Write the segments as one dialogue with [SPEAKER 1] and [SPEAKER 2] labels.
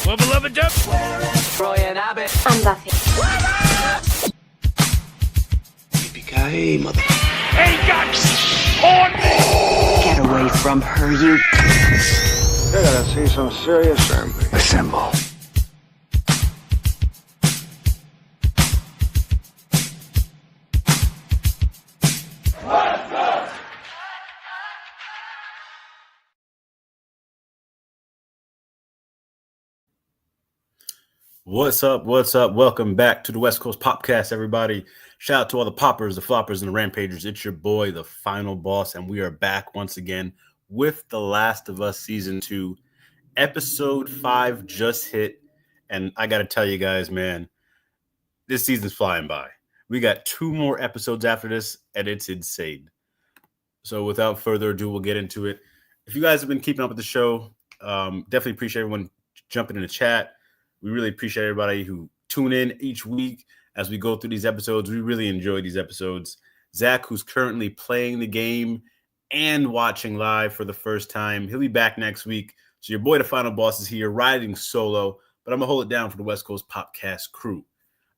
[SPEAKER 1] Well, beloved Jeff.
[SPEAKER 2] Roy and Abbott.
[SPEAKER 3] I'm Buffy.
[SPEAKER 4] Yippee-ki-yay, mother.
[SPEAKER 1] Hey, got on me!
[SPEAKER 2] Get away from her, you.
[SPEAKER 4] You're gonna see some serious assembly.
[SPEAKER 2] Assemble.
[SPEAKER 5] What's up? What's up? Welcome back to the West Coast Popcast, everybody. Shout out to all the poppers, the floppers, and the rampagers. It's your boy, the final boss, and we are back once again with The Last of Us Season 2. Episode 5 just hit, and I got to tell you guys, man, this season's flying by. We got 2 more episodes after this, and it's insane. So without further ado, we'll get into it. If you guys have been keeping up with the show, definitely appreciate everyone jumping in the chat. We really appreciate everybody who tune in each week as we go through these episodes. We really enjoy these episodes. Zach, who's currently playing the game and watching live for the first time, he'll be back next week. So your boy, the final boss, is here riding solo, but I'm going to hold it down for the West Coast Popcast crew.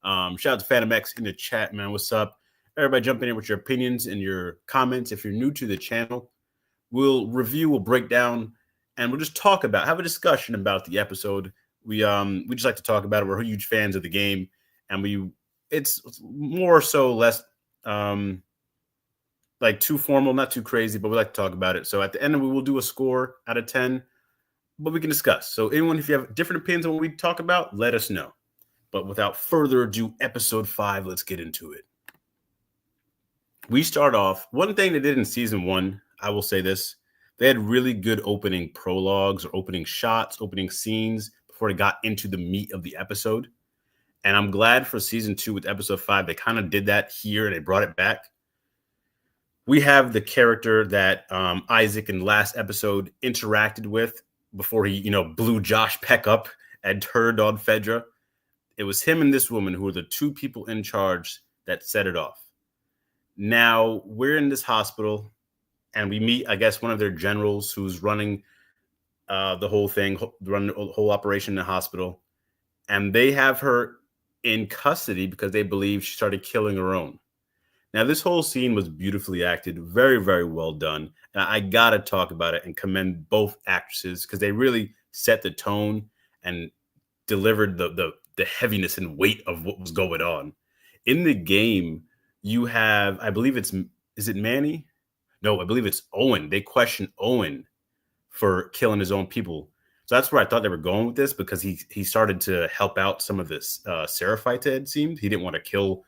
[SPEAKER 5] Shout out to Phantom X in the chat, man. What's up? Everybody jump in with your opinions and your comments. If you're new to the channel, we'll review, we'll break down, and we'll just talk about, have a discussion about the episode. We just like to talk about it. We're huge fans of the game, and it's more so less like too formal, not too crazy, but we like to talk about it. So at the end, we will do a score out of 10, but we can discuss. So anyone, if you have different opinions on what we talk about, let us know. But without further ado, episode 5, let's get into it. We start off, one thing they did in season 1, I will say this, they had really good opening prologues or opening shots, opening scenes before they got into the meat of the episode. And I'm glad for season 2 with episode 5, they kind of did that here and they brought it back. We have the character that Isaac in the last episode interacted with before he, blew Josh Peck up and turned on Fedra. It was him and this woman who were the 2 people in charge that set it off. Now we're in this hospital and we meet, I guess, one of their generals who's running the whole thing, run the whole operation in the hospital, and they have her in custody because they believe she started killing her own. Now, this whole scene was beautifully acted, very, very well done. And I got to talk about it and commend both actresses because they really set the tone and delivered the heaviness and weight of what was going on. In the game, you have, I believe is it Manny? No, I believe it's Owen. They question Owen for killing his own people. So that's where I thought they were going with this because he started to help out some of this Seraphite, it seemed. He didn't want to kill,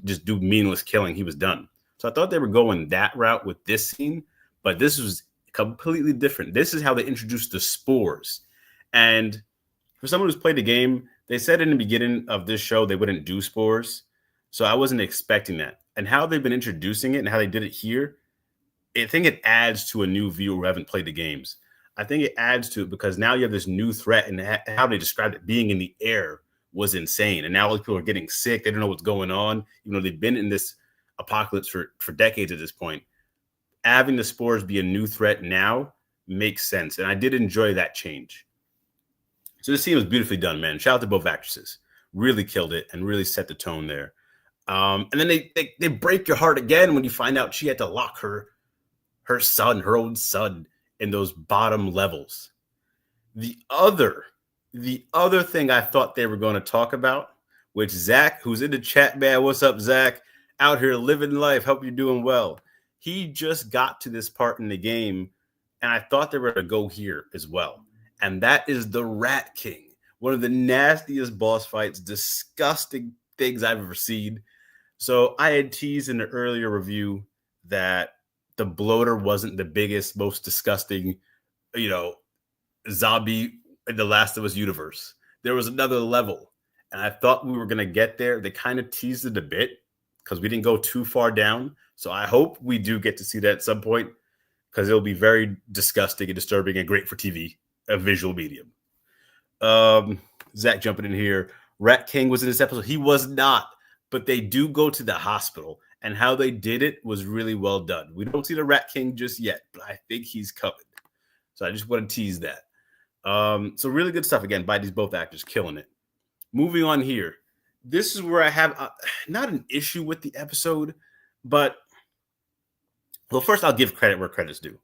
[SPEAKER 5] just do meaningless killing. He was done. So I thought they were going that route with this scene, but this was completely different. This is how they introduced the spores. And for someone who's played the game, they said in the beginning of this show they wouldn't do spores. So I wasn't expecting that. And how they've been introducing it and how they did it here, I think it adds to a new viewer who haven't played the games. I think it adds to it because now you have this new threat, and how they described it being in the air was insane. And now all people are getting sick. They don't know what's going on. They've been in this apocalypse for decades at this point. Having the spores be a new threat now makes sense. And I did enjoy that change. So this scene was beautifully done, man. Shout out to both actresses. Really killed it and really set the tone there. And then they break your heart again when you find out she had to lock her own son in those bottom levels. The other thing I thought they were going to talk about, which Zach, who's in the chat, man, what's up, Zach? Out here living life. Hope you're doing well. He just got to this part in the game, and I thought they were going to go here as well. And that is the Rat King, one of the nastiest boss fights, disgusting things I've ever seen. So I had teased in the earlier review that the bloater wasn't the biggest, most disgusting, zombie in the Last of Us universe. There was another level, and I thought we were going to get there. They kind of teased it a bit because we didn't go too far down. So I hope we do get to see that at some point, because it'll be very disgusting and disturbing and great for TV, a visual medium. Zach jumping in here. Rat King was in this episode. He was not, but they do go to the hospital, and how they did it was really well done. We don't see the Rat King just yet, but I think he's coming. So I just want to tease that. So really good stuff again by these both actors, killing it. Moving on here. This is where I have not an issue with the episode, but well, first I'll give credit where credit's due.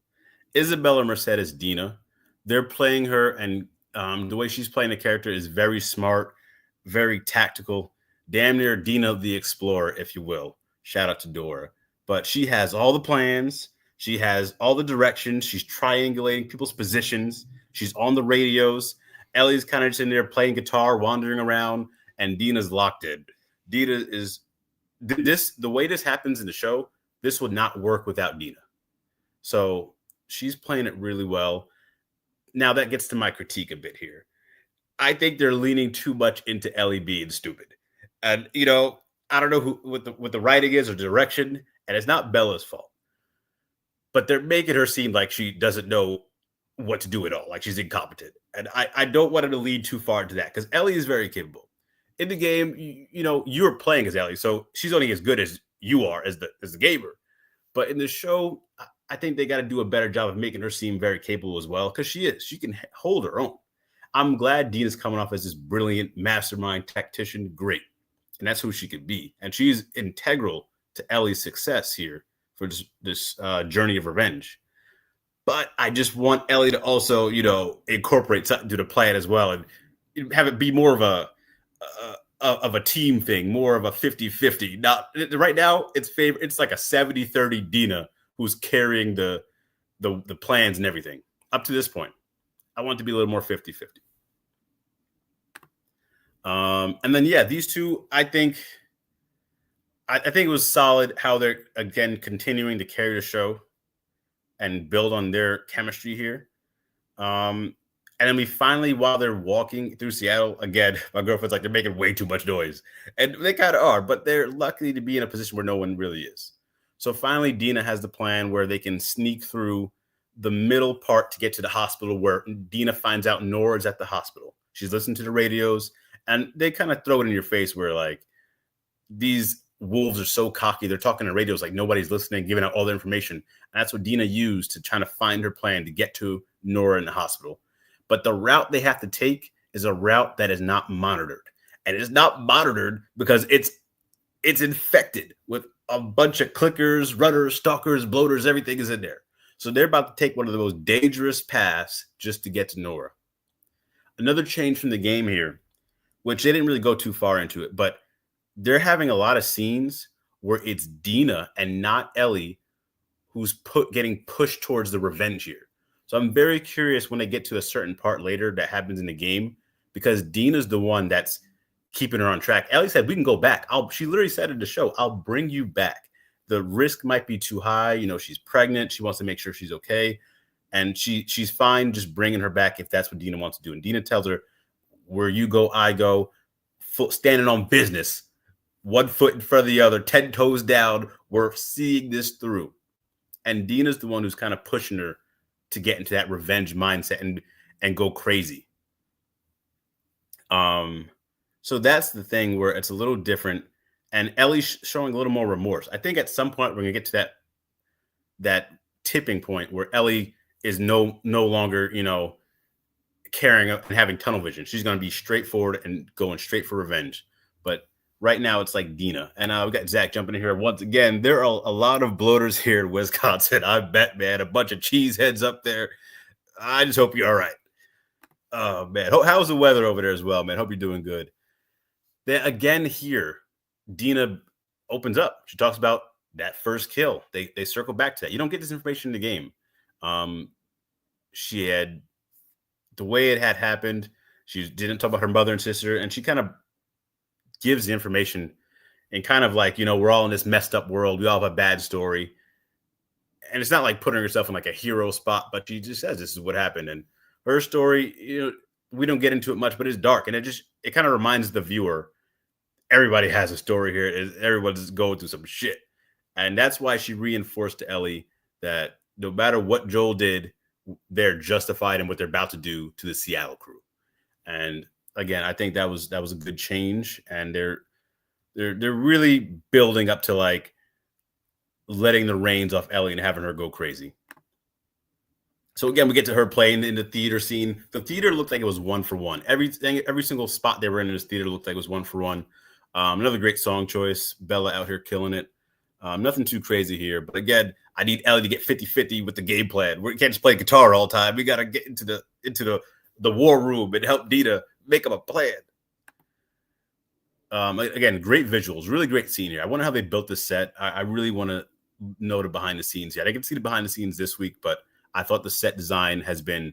[SPEAKER 5] Isabella Merced is Dina. They're playing her, and the way she's playing the character is very smart, very tactical, damn near Dina the Explorer, if you will. Shout out to Dora. But she has all the plans. She has all the directions. She's triangulating people's positions. She's on the radios. Ellie's kind of just in there playing guitar, wandering around, and Dina's locked in. Dina is the way this happens in the show, this would not work without Dina. So she's playing it really well. Now that gets to my critique a bit here. I think they're leaning too much into Ellie being stupid. And, you know, I don't know what the writing is or direction, and it's not Bella's fault. But they're making her seem like she doesn't know what to do at all, like she's incompetent. And I don't want her to lead too far into that, because Ellie is very capable. In the game, you know, you're playing as Ellie, so she's only as good as you are as the gamer. But in the show, I think they got to do a better job of making her seem very capable as well, because she is. She can hold her own. I'm glad Dina's coming off as this brilliant mastermind tactician. Great. And that's who she could be. And she's integral to Ellie's success here for this journey of revenge. But I just want Ellie to also, you know, incorporate something to the plan as well, and have it be more of a team thing, more of a 50-50. Now, right now, it's like a 70-30 Dina who's carrying the plans and everything. Up to this point, I want it to be a little more 50-50. And then, yeah, these two, I think it was solid how they're, again, continuing to carry the show and build on their chemistry here. And then we finally, while they're walking through Seattle, again, my girlfriend's like, they're making way too much noise. And they kind of are, but they're lucky to be in a position where no one really is. So finally, Dina has the plan where they can sneak through the middle part to get to the hospital, where Dina finds out Nora's at the hospital. She's listening to the radios, and they kind of throw it in your face where, like, these wolves are so cocky. They're talking to radios like nobody's listening, giving out all the information. And that's what Dina used to try to find her plan to get to Nora in the hospital. But the route they have to take is a route that is not monitored. And it's not monitored because it's infected with a bunch of clickers, runners, stalkers, bloaters, everything is in there. So they're about to take one of the most dangerous paths just to get to Nora. Another change from the game here, which they didn't really go too far into it, but they're having a lot of scenes where it's Dina and not Ellie who's getting pushed towards the revenge here. So I'm very curious when they get to a certain part later that happens in the game, because Dina's the one that's keeping her on track. Ellie said, we can go back. She literally said in the show, I'll bring you back. The risk might be too high. You know, she's pregnant. She wants to make sure she's okay. And she's fine just bringing her back if that's what Dina wants to do. And Dina tells her, where you go, I go, standing on business, 1 foot in front of the other, 10 toes down. We're seeing this through. And Dina's the one who's kind of pushing her to get into that revenge mindset and go crazy. So that's the thing where it's a little different. And Ellie's showing a little more remorse. I think at some point we're going to get to that tipping point where Ellie is no longer, you know, caring and having tunnel vision. She's going to be straightforward and going straight for revenge. But right now it's like Dina. And we got Zach jumping in here once again. There are a lot of bloaters here in Wisconsin. I bet, man, a bunch of cheese heads up there. I just hope you're all right. Oh, man. How's the weather over there as well, man? Hope you're doing good. Then again here, Dina opens up. She talks about that first kill. They circle back to that. You don't get this information in the game. She had the way it had happened. She didn't talk about her mother and sister, and she kind of gives the information and kind of like, you know, we're all in this messed up world. We all have a bad story. And it's not like putting herself in like a hero spot, but she just says this is what happened. And her story, you know, we don't get into it much, but it's dark, and it kind of reminds the viewer everybody has a story here. Everyone's going through some shit, and that's why she reinforced to Ellie that no matter what Joel did, they're justified in what they're about to do to the Seattle crew. And again, I think that was a good change, and they're really building up to like letting the reins off Ellie and having her go crazy. So again, we get to her playing in the theater scene. The theater looked like it was 1-for-1. Every single spot they were in this theater looked like it was 1-for-1. Another great song choice. Bella out here killing it. Nothing too crazy here. But again, I need Ellie to get 50-50 with the game plan. We can't just play guitar all the time. We got to get into the war room and help Dina make up a plan. Again, great visuals. Really great scene here. I wonder how they built this set. I really want to know the behind the scenes yet. I can see the behind the scenes this week, but I thought the set design has been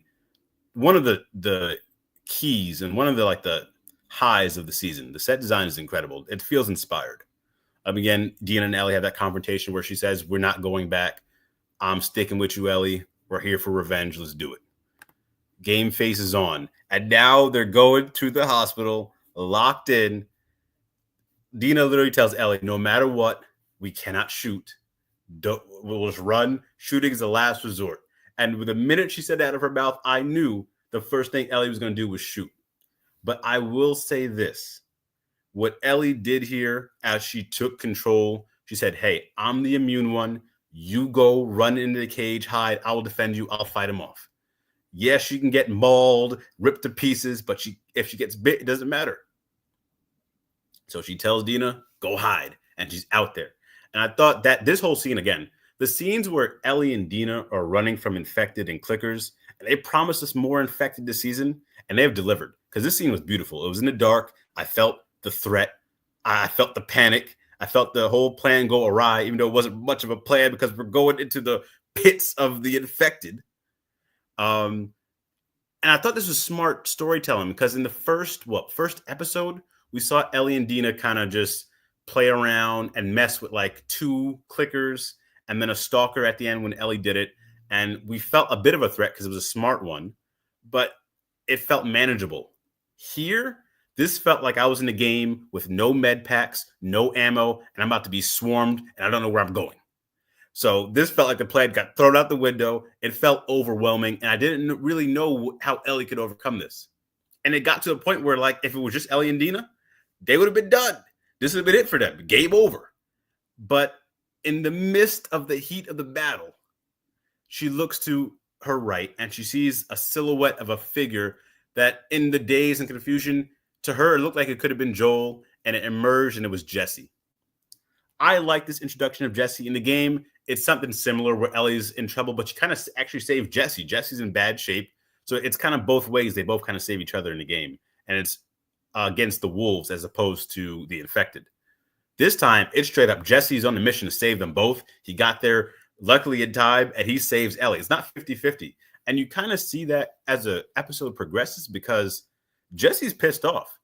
[SPEAKER 5] one of the keys and one of the highs of the season. The set design is incredible. It feels inspired. Again, Dina and Ellie have that confrontation where she says, "We're not going back. I'm sticking with you, Ellie. We're here for revenge. Let's do it." Game face is on. And now they're going to the hospital, locked in. Dina literally tells Ellie, no matter what, we cannot shoot. We'll just run. Shooting is the last resort. And with the minute she said that out of her mouth, I knew the first thing Ellie was going to do was shoot. But I will say this. What Ellie did here as she took control, she said, "Hey, I'm the immune one. You go run into the cage, hide. I will defend you. I'll fight him off." Yes, she can get mauled, ripped to pieces, but if she gets bit, it doesn't matter. So she tells Dina, "Go hide." And she's out there. And I thought that this whole scene, again, the scenes where Ellie and Dina are running from infected and clickers, and they promised us more infected this season, and they have delivered. Because this scene was beautiful. It was in the dark. I felt the threat. I felt the panic. I felt the whole plan go awry, even though it wasn't much of a plan because we're going into the pits of the infected. And I thought this was smart storytelling because in the first episode, we saw Ellie and Dina kind of just play around and mess with like 2 clickers and then a stalker at the end when Ellie did it. And we felt a bit of a threat because it was a smart one, but it felt manageable. Here, this felt like I was in a game with no med packs, no ammo, and I'm about to be swarmed and I don't know where I'm going. So this felt like the plan got thrown out the window. It felt overwhelming, and I didn't really know how Ellie could overcome this. And it got to the point where, like, if it was just Ellie and Dina, they would have been done. This would have been it for them. Game over. But in the midst of the heat of the battle, she looks to her right, and she sees a silhouette of a figure that in the daze and confusion, to her, it looked like it could have been Joel, and it emerged, and it was Jesse. I like this introduction of Jesse in the game. It's something similar where Ellie's in trouble, but she kind of actually saved Jesse. Jesse's in bad shape. So it's kind of both ways. They both kind of save each other in the game. And it's against the wolves as opposed to the infected. This time, it's straight up. Jesse's on the mission to save them both. He got there luckily in time, and he saves Ellie. It's not 50-50. And you kind of see that as the episode progresses because Jesse's pissed off.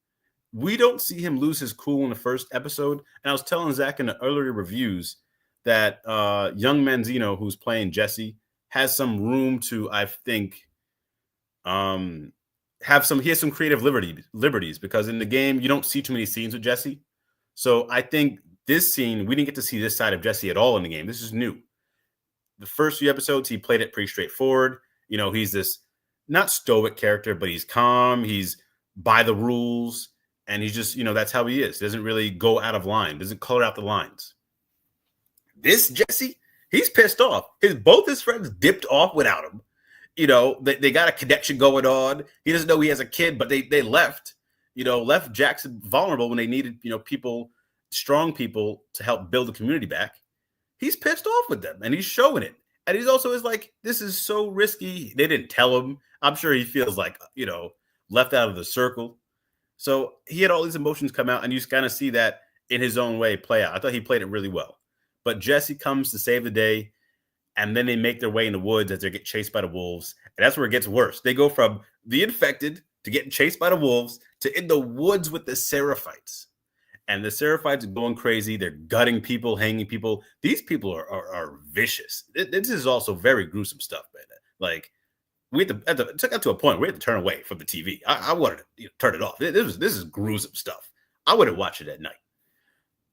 [SPEAKER 5] We don't see him lose his cool in the first episode. And I was telling Zach in the earlier reviews that young Manzino, who's playing Jesse, has some room to, I think, he has some creative liberties because in the game, you don't see too many scenes with Jesse. So I think this scene, we didn't get to see this side of Jesse at all in the game. This is new. The first few episodes, he played it pretty straightforward. You know, he's this not stoic character, but he's calm. He's by the rules. And he's just, you know, that's how he is. Doesn't really go out of line. Doesn't color out the lines. This Jesse, he's pissed off. Both his friends dipped off without him. You know, they got a connection going on. He doesn't know he has a kid, but they left. You know, left Jackson vulnerable when they needed, you know, people, strong people to help build the community back. He's pissed off with them, and he's showing it. And he's also is like, this is so risky. They didn't tell him. I'm sure he feels like, you know, left out of the circle. So he had all these emotions come out, and you kind of see that in his own way play out. I thought he played it really well. But Jesse comes to save the day, and then they make their way in the woods as they get chased by the wolves. And that's where it gets worse. They go from the infected to getting chased by the wolves to in the woods with the Seraphites. And the Seraphites are going crazy. They're gutting people, hanging people. These people are vicious. This is also very gruesome stuff, man. Like, it took up to a point we had to turn away from the TV. I wanted to turn it off. This is gruesome stuff. I wouldn't watch it at night.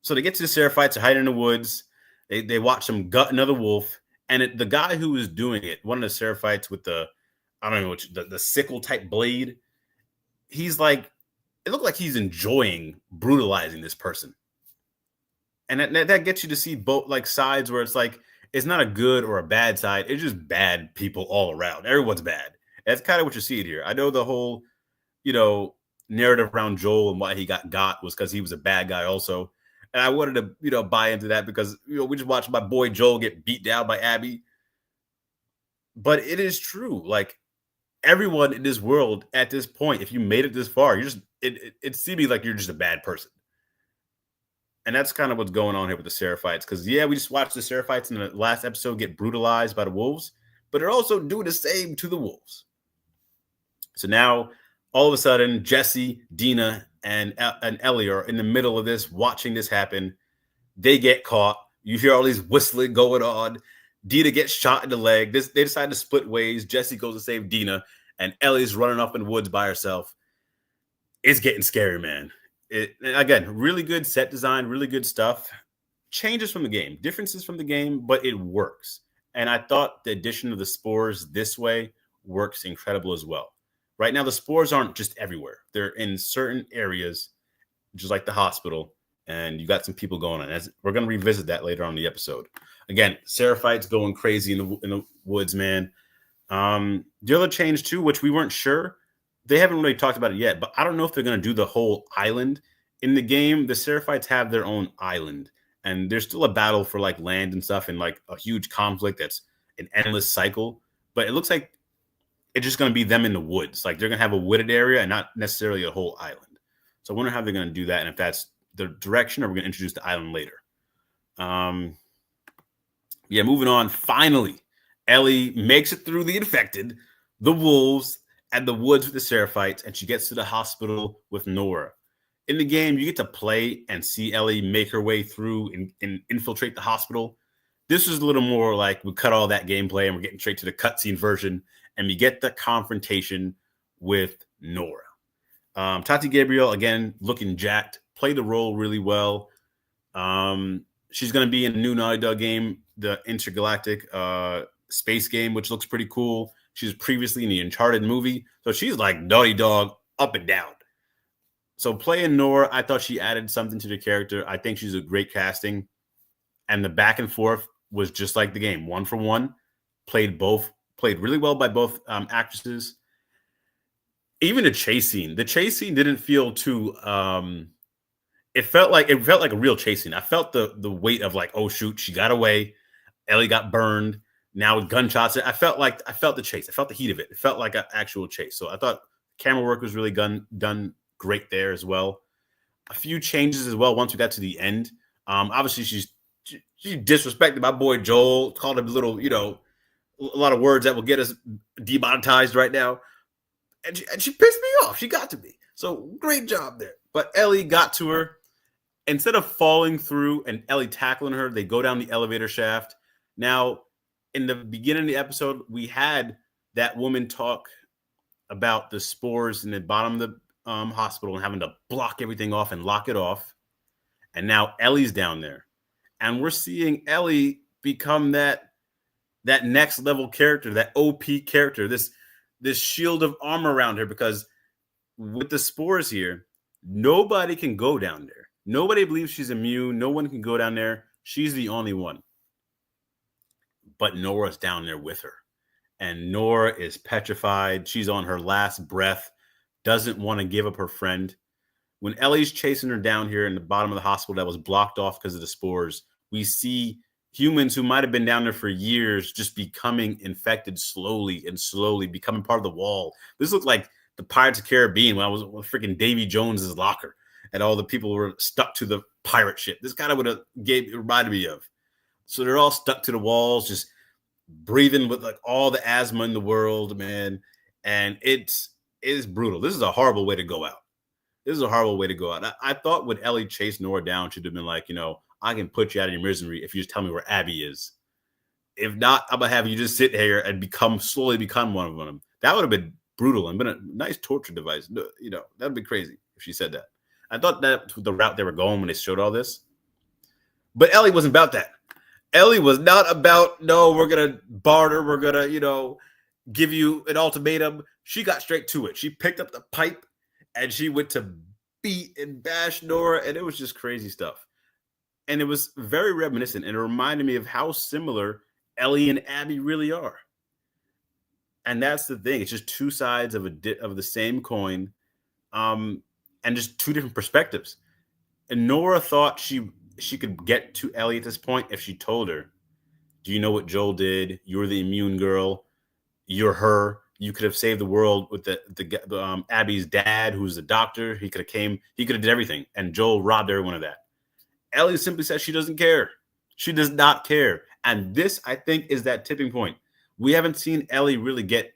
[SPEAKER 5] So they get to the Seraphites, they're hiding in the woods. They watch them gut another wolf, and the guy who was doing it, one of the Seraphites with the sickle type blade, he's like, it looked like he's enjoying brutalizing this person. And that gets you to see both like sides where it's like, it's not a good or a bad side. It's just bad people all around. Everyone's bad. That's kind of what you see here. I know the whole, narrative around Joel and why he got was because he was a bad guy also. And I wanted to, buy into that because, we just watched my boy Joel get beat down by Abby. But it is true. Like, everyone in this world at this point, if you made it this far, it seems like you're just a bad person. And that's kind of what's going on here with the Seraphites. Because, we just watched the Seraphites in the last episode get brutalized by the wolves, but they're also doing the same to the wolves. So now, all of a sudden, Jesse, Dina, and Ellie are in the middle of this, watching this happen. They get caught. You hear all these whistling going on. Dina gets shot in the leg. They decide to split ways. Jesse goes to save Dina, and Ellie's running off in the woods by herself. It's getting scary, man. Again, really good set design, really good stuff. Changes from the game, differences from the game, but it works. And I thought the addition of the spores this way works incredible as well. Right now, the spores aren't just everywhere. They're in certain areas, just like the hospital, and you got some people going on. We're going to revisit that later on in the episode. Again, Seraphites going crazy in the woods, man. The other change, too, which we weren't sure, they haven't really talked about it yet, but I don't know if they're going to do the whole island. In the game, the Seraphites have their own island, and there's still a battle for like land and stuff and like a huge conflict that's an endless cycle. But it looks like it's just going to be them in the woods. Like they're going to have a wooded area and not necessarily a whole island. So I wonder how they're going to do that and if that's the direction or we're going to introduce the island later. Moving on. Finally, Ellie makes it through the infected, the wolves, and the woods with the Seraphites, and she gets to the hospital with Nora. In the game, you get to play and see Ellie make her way through and infiltrate the hospital. This is a little more like we cut all that gameplay and we're getting straight to the cutscene version, and we get the confrontation with Nora. Tati Gabriel, again, looking jacked, played the role really well. She's going to be in a new Naughty Dog game, the Intergalactic space game, which looks pretty cool. She was previously in the Uncharted movie, so she's like Naughty Dog up and down. So playing Nora, I thought she added something to the character. I think she's a great casting. And the back and forth was just like the game. 1 for 1. Played really well by both actresses. Even the chase scene. The chase scene didn't feel too it felt like a real chase scene. I felt the weight of like, oh shoot, she got away. Ellie got burned. Now with gunshots. I felt the chase. I felt the heat of it. It felt like an actual chase. So I thought camera work was really done great there as well. A few changes as well once we got to the end. Obviously, she disrespected my boy Joel, called him a little, a lot of words that will get us demonetized right now. And she pissed me off. She got to me. So great job there. But Ellie got to her. Instead of falling through and Ellie tackling her, they go down the elevator shaft. Now, in the beginning of the episode, we had that woman talk about the spores in the bottom of the hospital and having to block everything off and lock it off. And now Ellie's down there. And we're seeing Ellie become that next level character, that OP character, this shield of armor around her, because with the spores here, nobody can go down there. Nobody believes she's immune. No one can go down there. She's the only one. But Nora's down there with her. And Nora is petrified. She's on her last breath. Doesn't want to give up her friend. When Ellie's chasing her down here in the bottom of the hospital that was blocked off because of the spores, we see humans who might have been down there for years just becoming infected slowly, becoming part of the wall. This looked like the Pirates of the Caribbean when I was freaking Davy Jones's locker and all the people were stuck to the pirate ship. This kind of reminded me of. So they're all stuck to the walls, just breathing with like all the asthma in the world, man. And it is brutal. This is a horrible way to go out. I thought when Ellie chased Nora down, she'd have been like, I can put you out of your misery if you just tell me where Abby is. If not, I'm going to have you just sit here and slowly become one of them. That would have been brutal and been a nice torture device. You know, that'd be crazy if she said that. I thought that was the route they were going when they showed all this. But Ellie wasn't about that. Ellie was not about, no, we're going to barter. We're going to, you know, give you an ultimatum. She got straight to it. She picked up the pipe and she went to beat and bash Nora. And it was just crazy stuff. And it was very reminiscent. And it reminded me of how similar Ellie and Abby really are. And that's the thing. It's just two sides of the same coin, and just two different perspectives. And Nora thought she could get to Ellie at this point if she told her, do you know what Joel did? You're the immune girl. You're her. You could have saved the world with the Abby's dad, who's a doctor. He could have did everything. And Joel robbed everyone of that. Ellie simply says she doesn't care. She does not care. And this, I think, is that tipping point. We haven't seen Ellie really get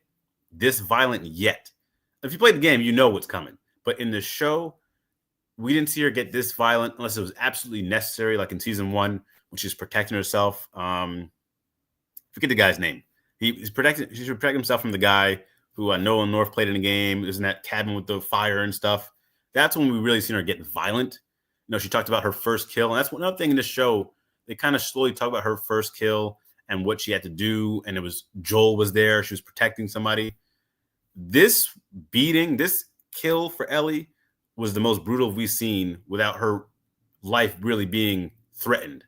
[SPEAKER 5] this violent yet. If you played the game, you know what's coming. But in the show, we didn't see her get this violent unless it was absolutely necessary, like in season 1, when she's protecting herself. Forget the guy's name. She should protect himself from the guy who Nolan North played in the game. Isn't that cabin with the fire and stuff? That's when we really seen her get violent. You know, she talked about her first kill. And that's another thing in the show. They kind of slowly talk about her first kill and what she had to do. And it was Joel was there. She was protecting somebody. This kill for Ellie was the most brutal we've seen without her life really being threatened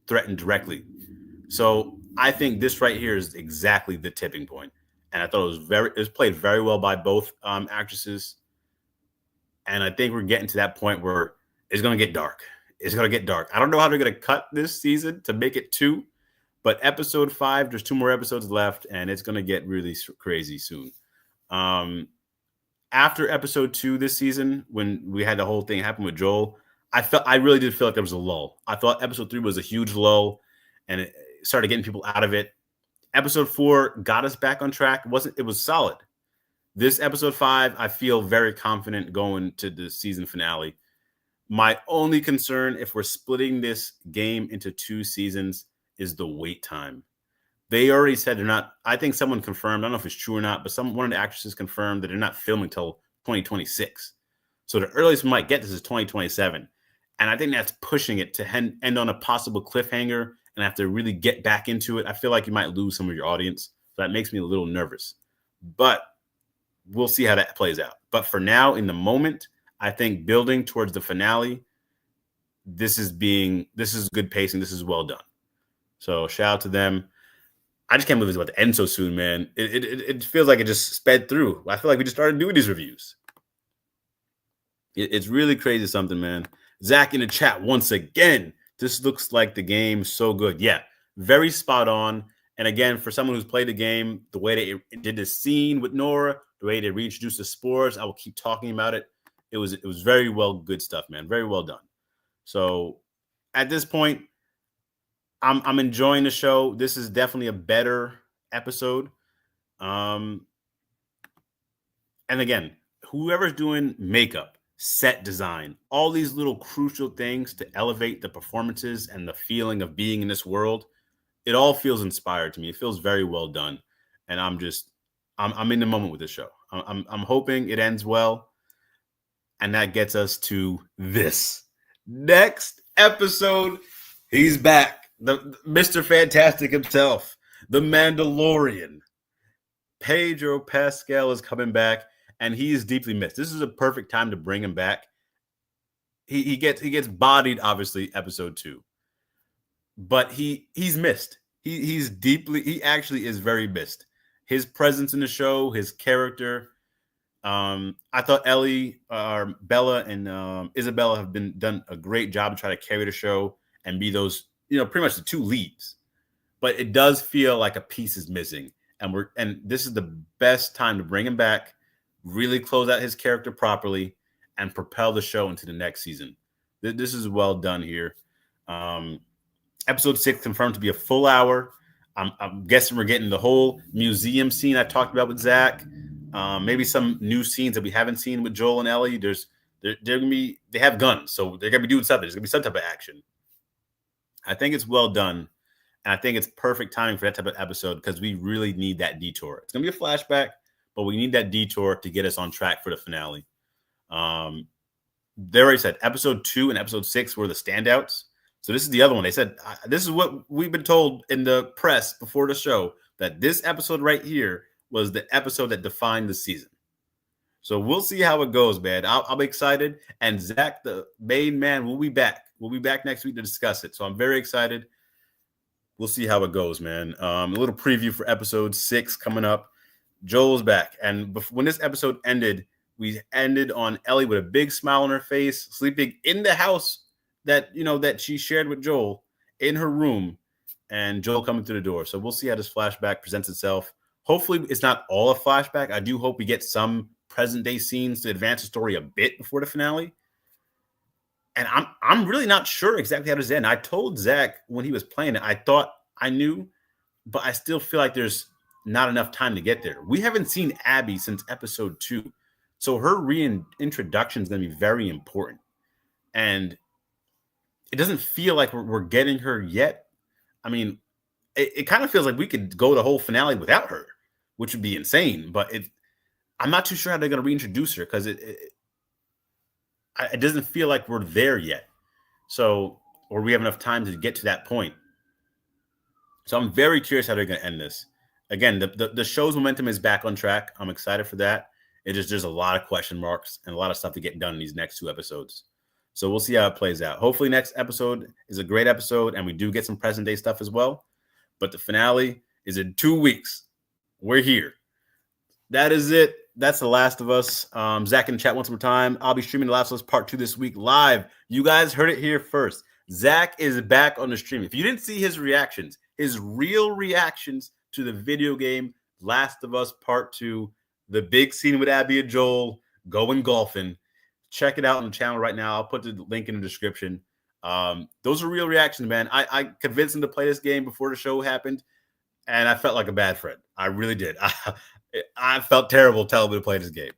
[SPEAKER 5] directly. So I think this right here is exactly the tipping point. And I thought it was played very well by both actresses. And I think we're getting to that point where it's going to get dark. It's going to get dark. I don't know how they're going to cut this season to make it 2. But episode 5, there's 2 more episodes left, and it's going to get really crazy soon. After episode 2 this season, when we had the whole thing happen with Joel, I really did feel like there was a lull. I thought episode 3 was a huge lull, and it started getting people out of it. Episode 4 got us back on track. It was solid. This episode 5, I feel very confident going to the season finale. My only concern, if we're splitting this game into 2 seasons, is the wait time. They already said they're not. I think someone confirmed. I don't know if it's true or not, but one of the actresses confirmed that they're not filming till 2026. So the earliest we might get this is 2027, and I think that's pushing it to end on a possible cliffhanger and have to really get back into it. I feel like you might lose some of your audience, so that makes me a little nervous. But we'll see how that plays out. But for now, in the moment, I think building towards the finale, this is good pacing. This is well done. So shout out to them. I just can't believe it's about to end so soon, man. It feels like it just sped through. I feel like we just started doing these reviews. It's really crazy something, man. Zach in the chat once again. This looks like the game so good. Yeah, very spot on. And again, for someone who's played the game, the way they did the scene with Nora, the way they reintroduced the spores, I will keep talking about it. It was very well good stuff, man. Very well done. So at this point, I'm enjoying the show. This is definitely a better episode. And again, whoever's doing makeup, set design, all these little crucial things to elevate the performances and the feeling of being in this world, it all feels inspired to me. It feels very well done. And I'm in the moment with this show. I'm hoping it ends well. And that gets us to this next episode. He's back. The Mr. Fantastic himself, the Mandalorian. Pedro Pascal is coming back, and he is deeply missed. This is a perfect time to bring him back. He gets bodied, obviously, episode 2, but he's missed. He actually is very missed. His presence in the show, his character. I thought Ellie, Bella, and Isabella have done a great job to try to carry the show and be those, pretty much the 2 leads. But it does feel like a piece is missing, and this is the best time to bring him back, really close out his character properly, and propel the show into the next season. This is well done here. Episode 6 confirmed to be a full hour. I'm guessing we're getting the whole museum scene I talked about with Zach. Maybe some new scenes that we haven't seen with Joel and Ellie. They have guns, so they're gonna be doing something. There's gonna be some type of action. I think it's well done, And I think it's perfect timing for that type of episode because we really need that detour. It's going to be a flashback, but we need that detour to get us on track for the finale. They already said episode 2 and episode 6 were the standouts. So this is the other one. They said, this is what we've been told in the press before the show, that this episode right here was the episode that defined the season. So we'll see how it goes, man. I'll be excited. And Zach, the main man, will be back. We'll be back next week to discuss it. So I'm very excited. We'll see how it goes, man. A little preview for episode 6 coming up. Joel's back. And when this episode ended, we ended on Ellie with a big smile on her face, sleeping in the house that she shared with Joel in her room, and Joel coming through the door. So we'll see how this flashback presents itself. Hopefully it's not all a flashback. I do hope we get some present day scenes to advance the story a bit before the finale. And I'm really not sure exactly how this ends. I told Zach when he was playing it, I thought I knew, but I still feel like there's not enough time to get there. We haven't seen Abby since episode 2. So her reintroduction is going to be very important. And it doesn't feel like we're getting her yet. I mean, it kind of feels like we could go the whole finale without her, which would be insane. But I'm not too sure how they're going to reintroduce her because it doesn't feel like we're there yet. So, or we have enough time to get to that point. So I'm very curious how they're going to end this. Again, the show's momentum is back on track. I'm excited for that. There's a lot of question marks and a lot of stuff to get done in these next 2 episodes. So we'll see how it plays out. Hopefully next episode is a great episode and we do get some present day stuff as well. But the finale is in 2 weeks. We're here. That is it. That's The Last of Us. Zach in the chat once more time. I'll be streaming The Last of Us Part 2 this week live. You guys heard it here first. Zach is back on the stream. If you didn't see his reactions, his real reactions to the video game Last of Us Part 2, the big scene with Abby and Joel going golfing, check it out on the channel right now. I'll put the link in the description. Those are real reactions, man. I convinced him to play this game before the show happened, and I felt like a bad friend. I really did. I felt terrible telling him to play this game.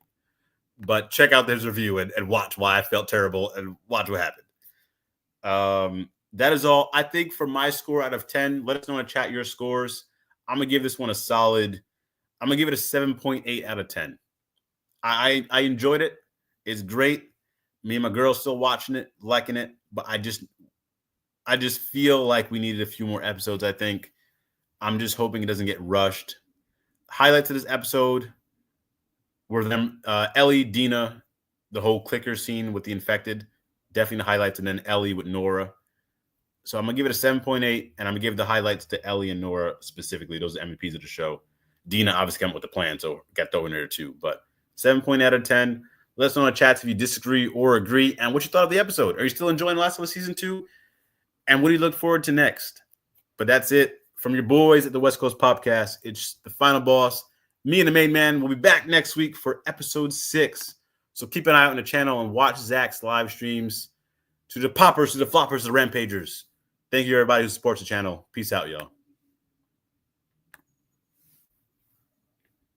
[SPEAKER 5] But check out his review and watch why I felt terrible and watch what happened. That is all. I think for my score out of 10, let us know in the chat your scores. I'm going to give this one a solid. I'm going to give it a 7.8 out of 10. I enjoyed it. It's great. Me and my girl's still watching it, liking it. But I just feel like we needed a few more episodes, I think. I'm just hoping it doesn't get rushed. Highlights of this episode were them, Ellie, Dina, the whole clicker scene with the infected. Definitely the highlights. And then Ellie with Nora. So I'm going to give it a 7.8. And I'm going to give the highlights to Ellie and Nora specifically. Those are MVPs of the show. Dina obviously came up with the plan, so got thrown in there too. But 7.8 out of 10. Let us know in the chats if you disagree or agree and what you thought of the episode. Are you still enjoying Last of Us Season 2? And what do you look forward to next? But that's it from your boys at the West Coast Podcast. It's the final boss. Me and the main man will be back next week for episode 6. So keep an eye out on the channel and watch Zach's live streams. To the poppers, to the floppers, to the rampagers. Thank you, everybody who supports the channel. Peace out, y'all.